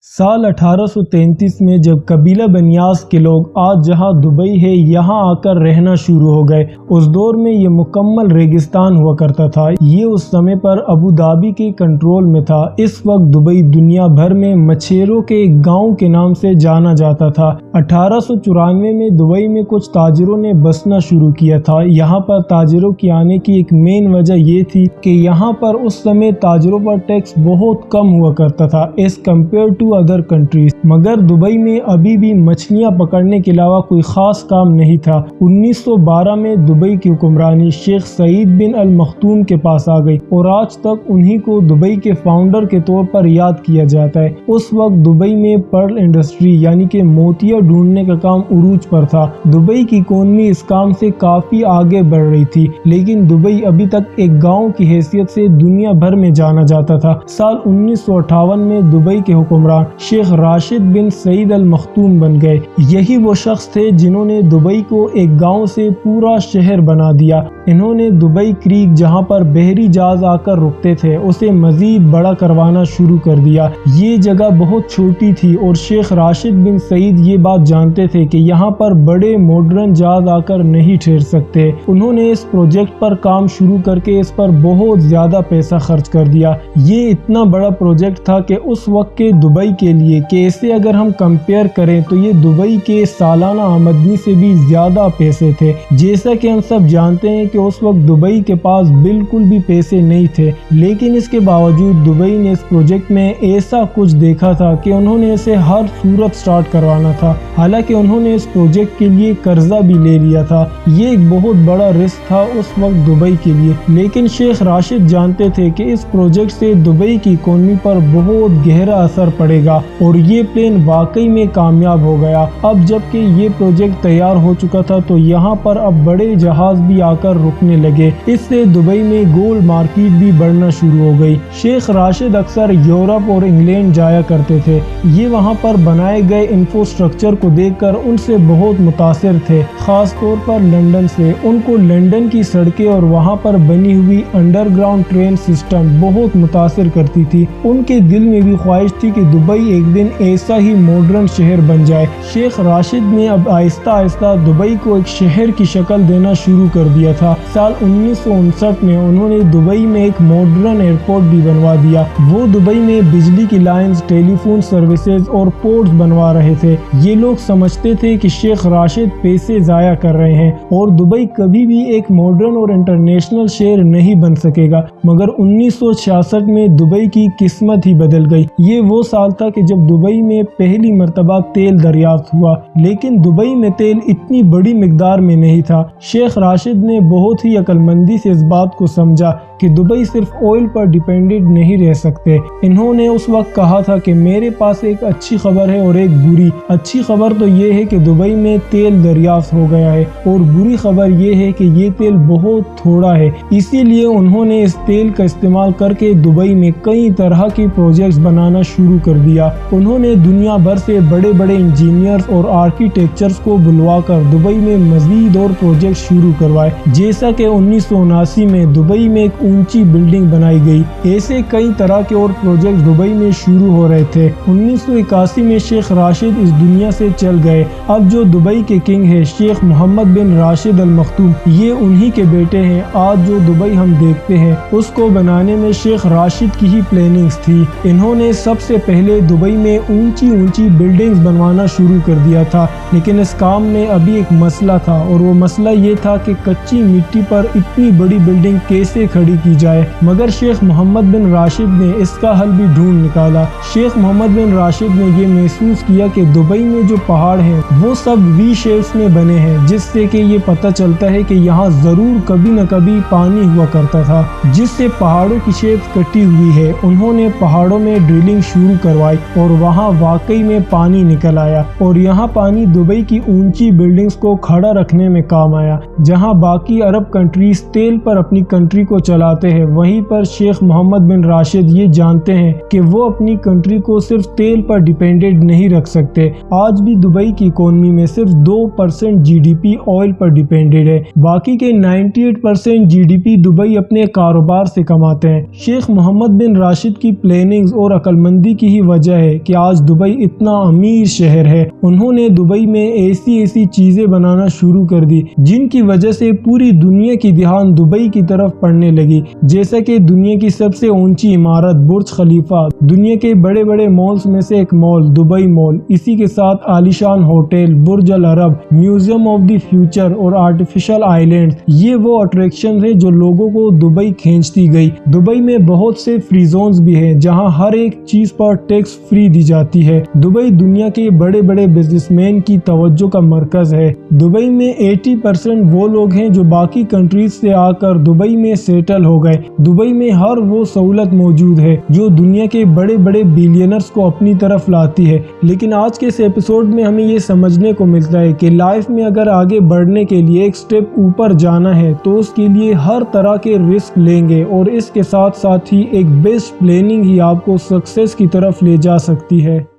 साल 1833 में जब कबीला बनियास के लोग आज जहां दुबई है यहाँ आकर रहना शुरू हो गए। उस दौर में ये मुकम्मल रेगिस्तान हुआ करता था। ये उस समय पर अबू धाबी के कंट्रोल में था। इस वक्त दुबई दुनिया भर में मछेरों के एक गांव के नाम से जाना जाता था। 1894 में दुबई में कुछ ताजिरों ने बसना शुरू किया था। यहाँ पर ताजिरों के आने की एक मेन वजह ये थी कि यहाँ पर उस समय ताजिरों पर टैक्स बहुत कम हुआ करता था as compare to other countries. मगर दुबई में अभी भी मछलियां पकड़ने के अलावा कोई खास काम नहीं था। 1912 में दुबई की हुक्मरानी शेख सईद बिन अल मखदूम के पास आ गई और आज तक उन्हीं को दुबई के फाउंडर के तौर पर याद किया जाता है। उस वक्त दुबई में पर्ल इंडस्ट्री यानी कि मोतिया ढूंढने का काम उरूज पर था। दुबई की इकोनॉमी इस काम से काफी आगे बढ़ रही थी, लेकिन दुबई अभी तक एक गाँव की हैसियत से दुनिया भर में जाना जाता था। साल 1958 में दुबई के हुक्मरान शेख राशिद बिन सईद अल मखदूम बन गए। यही वो शख्स थे जिन्होंने दुबई को एक गांव से पूरा शहर बना दिया। इन्होंने दुबई क्रीक जहां पर बहरी जहाज आकर रुकते थे उसे मजीद बड़ा करवाना शुरू कर दिया। ये जगह बहुत छोटी थी और शेख राशिद बिन सईद ये बात जानते थे कि यहाँ पर बड़े मॉडर्न जहाज आकर नहीं ठहर सकते। उन्होंने इस प्रोजेक्ट पर काम शुरू करके इस पर बहुत ज्यादा पैसा खर्च कर दिया। ये इतना बड़ा प्रोजेक्ट था कि उस वक्त के दुबई के लिए कैसे अगर हम कंपेयर करें तो ये दुबई के सालाना आमदनी से भी ज्यादा पैसे थे। जैसा कि हम सब जानते हैं कि उस वक्त दुबई के पास बिल्कुल भी पैसे नहीं थे, लेकिन इसके बावजूद दुबई ने इस प्रोजेक्ट में ऐसा कुछ देखा था कि उन्होंने इसे हर सूरत स्टार्ट करवाना था। हालांकि उन्होंने इस प्रोजेक्ट के लिए कर्जा भी ले लिया था। ये एक बहुत बड़ा रिस्क था उस वक्त दुबई के लिए, लेकिन शेख राशिद जानते थे कि इस प्रोजेक्ट से दुबई की इकोनॉमी पर बहुत गहरा असर पड़ेगा और ये प्लान वाकई में कामयाब हो गया। अब जबकि ये प्रोजेक्ट तैयार हो चुका था तो यहाँ पर अब बड़े जहाज भी आकर रुकने लगे। इससे दुबई में गोल्ड मार्केट भी बढ़ना शुरू हो गई। शेख राशिद अक्सर यूरोप और इंग्लैंड जाया करते थे। ये वहाँ पर बनाए गए इंफ्रास्ट्रक्चर को देखकर उनसे बहुत मुतासिर थे, खास तौर पर लंदन से। उनको लंदन की सड़कें और वहाँ पर बनी हुई अंडरग्राउंड ट्रेन सिस्टम बहुत मुतासिर करती थी। उनके दिल में भी ख्वाहिश थी कि दुबई एक दिन ऐसा ही मॉडर्न शहर बन जाए। शेख राशिद ने अब आहिस्ता आहिस्ता दुबई को एक शहर की शक्ल देना शुरू कर दिया था। साल 1959 में उन्होंने दुबई में एक मॉडर्न एयरपोर्ट भी बनवा दिया। वो दुबई में बिजली की लाइंस, टेलीफोन सर्विसेज और पोर्ट्स बनवा रहे थे। ये लोग समझते थे कि शेख राशिद पैसे जाया कर रहे हैं और दुबई कभी भी एक मॉडर्न और इंटरनेशनल शहर नहीं बन सकेगा। मगर 1966 में दुबई की किस्मत ही बदल गई। ये वो साल था कि जब दुबई में पहली मर्तबा तेल दरियाफ्त हुआ, लेकिन दुबई में तेल इतनी बड़ी मिकदार में नहीं था। शेख राशिद ने बहुत ही अक्लमंदी से इस बात को समझा कि दुबई सिर्फ ऑयल पर डिपेंडेंट नहीं रह सकते। इन्होंने उस वक्त कहा था कि मेरे पास एक अच्छी खबर है और एक बुरी। अच्छी खबर तो ये है कि दुबई में तेल दरियाफ्त हो गया है और बुरी खबर ये है कि ये तेल बहुत थोड़ा है। इसीलिए उन्होंने इस तेल का इस्तेमाल करके दुबई में कई तरह के प्रोजेक्ट्स बनाना शुरू कर दिया। उन्होंने दुनिया भर से बड़े बड़े इंजीनियर्स और आर्किटेक्चर्स को बुलवाकर दुबई में मजीद और प्रोजेक्ट शुरू करवाए। जैसा कि 1979 में दुबई में एक ऊंची बिल्डिंग बनाई गई। ऐसे कई तरह के और प्रोजेक्ट दुबई में शुरू हो रहे थे। 1981 में शेख राशिद इस दुनिया से चल गए। अब जो दुबई के किंग है शेख मोहम्मद बिन राशिद अल मखदूम, ये उन्हीं के बेटे हैं। आज जो दुबई हम देखते हैं उसको बनाने में शेख राशिद की ही प्लानिंग्स थी। इन्होंने सबसे पहले दुबई में ऊंची ऊंची बिल्डिंग्स बनवाना शुरू कर दिया था, लेकिन इस काम में अभी एक मसला था और वो मसला ये था कि कच्ची मिट्टी पर इतनी बड़ी बिल्डिंग कैसे खड़ी की जाए। मगर शेख मोहम्मद बिन राशिद ने इसका हल भी ढूंढ निकाला। शेख मोहम्मद बिन राशिद ने ये महसूस किया कि दुबई में जो पहाड़ हैं वो सब वी शेप्स में बने हैं, जिससे कि ये पता चलता है कि यहाँ जरूर कभी न कभी पानी हुआ करता था, जिससे पहाड़ों की शेप कटी हुई है। उन्होंने पहाड़ों में ड्रिलिंग शुरू करवाई और वहाँ वाकई में पानी निकल आया और यहाँ पानी दुबई की ऊंची बिल्डिंग्स को खड़ा रखने में काम आया। जहाँ बाकी अरब कंट्रीज तेल पर अपनी कंट्री को चला لاتے ہیں, وہیں پر شیخ محمد بن راشد یہ جانتے ہیں کہ وہ اپنی کنٹری کو صرف تیل پر ڈیپینڈنٹ نہیں رکھ سکتے. آج بھی دبئی کی اکانومی میں صرف 2% جی ڈی پی آئل پر ڈیپینڈنٹ ہے, باقی کے 98% جی ڈی پی دبئی اپنے کاروبار سے کماتے ہیں. شیخ محمد بن راشد کی پلاننگز اور عقل مندی کی ہی وجہ ہے کہ آج دبئی اتنا امیر شہر ہے. انہوں نے دبئی میں ایسی چیزیں بنانا شروع کر دی جن کی وجہ سے پوری دنیا کی دھیان دبئی کی طرف پڑنے لگی, جیسا کہ دنیا کی سب سے اونچی عمارت برج خلیفہ, دنیا کے بڑے بڑے مالز میں سے ایک مال دبئی مال, اسی کے ساتھ عالیشان ہوٹل, برج العرب, میوزیم آف دی فیوچر اور آرٹیفیشل آئیلینڈ. یہ وہ اٹریکشن ہے جو لوگوں کو دبئی کھینچتی گئی. دبئی میں بہت سے فری زونز بھی ہیں جہاں ہر ایک چیز پر ٹیکس فری دی جاتی ہے. دبئی دنیا کے بڑے بڑے بزنس مین کی توجہ کا مرکز ہے. دبئی میں 80% وہ لوگ ہیں جو باقی کنٹریز سے آ کر دبئی میں سیٹل ہو گئے. دبئی میں ہر وہ سہولت موجود ہے جو دنیا کے بڑے بڑے بیلینرز کو اپنی طرف لاتی ہے. لیکن آج کے اس ایپیسوڈ میں ہمیں یہ سمجھنے کو ملتا ہے کہ لائف میں اگر آگے بڑھنے کے لیے ایک سٹیپ اوپر جانا ہے تو اس کے لیے ہر طرح کے رسک لیں گے, اور اس کے ساتھ ساتھ ہی ایک بیسٹ پلاننگ ہی آپ کو سکسیس کی طرف لے جا سکتی ہے.